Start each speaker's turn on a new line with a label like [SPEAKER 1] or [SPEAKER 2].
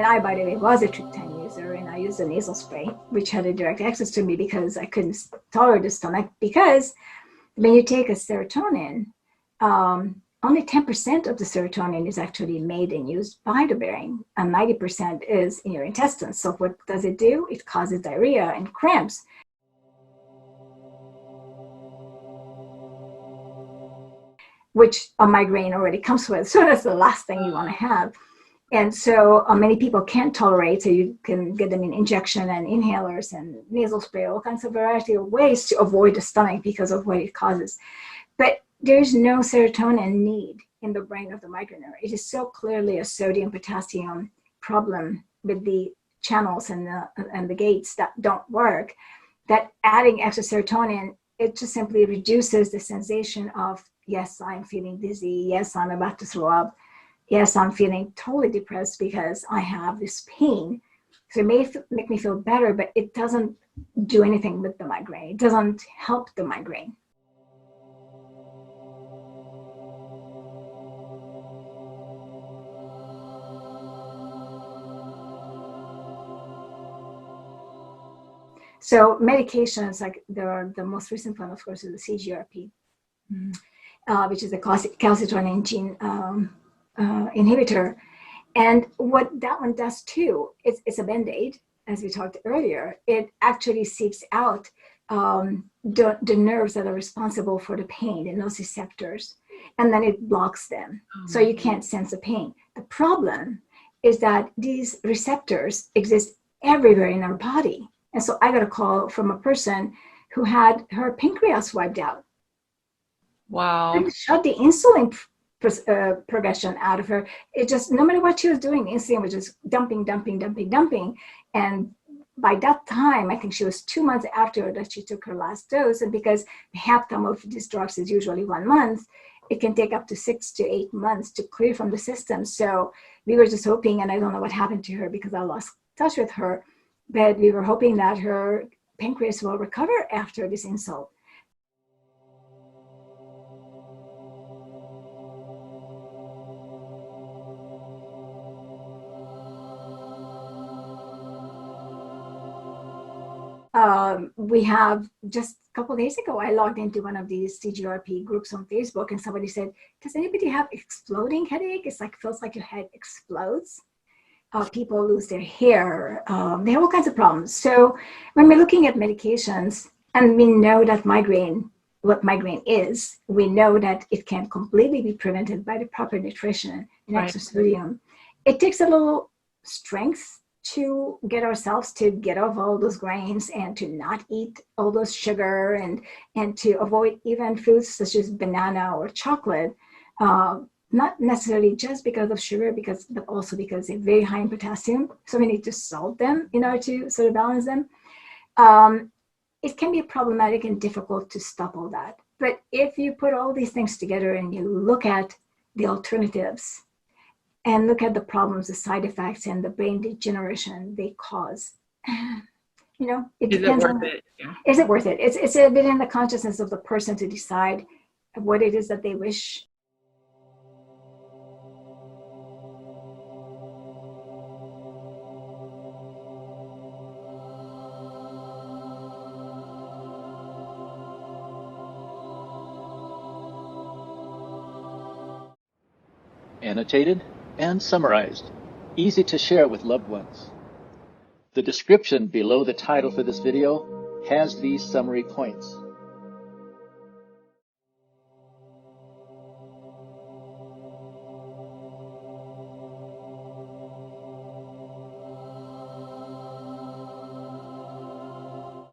[SPEAKER 1] And I, by the way, was a triptan user, and I used a nasal spray, which had a direct access to me because I couldn't tolerate the stomach. Because when you take a serotonin, only 10% of the serotonin is actually made and used by the brain, and 90% is in your intestines. So what does it do? It causes diarrhea and cramps. Which a migraine already comes with. So that's the last thing you want to have. And so many people can't tolerate, so you can get them in injection and inhalers and nasal spray, all kinds of variety of ways to avoid the stomach because of what it causes. But there's no serotonin need in the brain of the migraineur. It is so clearly a sodium-potassium problem with the channels and the gates that don't work, that adding extra serotonin, it just simply reduces the sensation of, yes, I'm feeling dizzy. Yes, I'm about to throw up. Yes, I'm feeling totally depressed because I have this pain. So it may make me feel better, but it doesn't do anything with the migraine. It doesn't help the migraine. So medications, like the most recent one, of course, is the CGRP, which is a calcitonin gene inhibitor. And what that one does too, it's a Band-Aid, as we talked earlier. It actually seeks out the nerves that are responsible for the pain in those receptors, and then it blocks them. So you can't sense the pain. The problem is that these receptors exist everywhere in our body. And so I got a call from a person who had her pancreas wiped out.
[SPEAKER 2] Wow.
[SPEAKER 1] And shut the insulin progression out of her. It just, no matter what she was doing, insulin was just dumping. And by that time, I think she was 2 months after that she took her last dose. And because the half-time of these drugs is usually 1 month, it can take up to 6 to 8 months to clear from the system. So we were just hoping, and I don't know what happened to her because I lost touch with her, but we were hoping that her pancreas will recover after this insult. We have just a couple of days ago, I logged into one of these CGRP groups on Facebook, and somebody said, does anybody have exploding headache? It's like, feels like your head explodes. People lose their hair. They have all kinds of problems. So when we're looking at medications, and we know that what migraine is, we know that it can completely be prevented by the proper nutrition and extra sodium. It takes a little strength to get ourselves to get off all those grains and to not eat all those sugar and to avoid even foods such as banana or chocolate. Not necessarily just because of sugar, but also because they're very high in potassium. So we need to salt them in order to sort of balance them. It can be problematic and difficult to stop all that. But if you put all these things together and you look at the alternatives and look at the problems, the side effects, and the brain degeneration they cause, you know, it depends on, is it worth it? It's a bit in the consciousness of the person to decide what it is that they wish.
[SPEAKER 3] Annotated and summarized, easy to share with loved ones. The description below the title for this video has these summary points.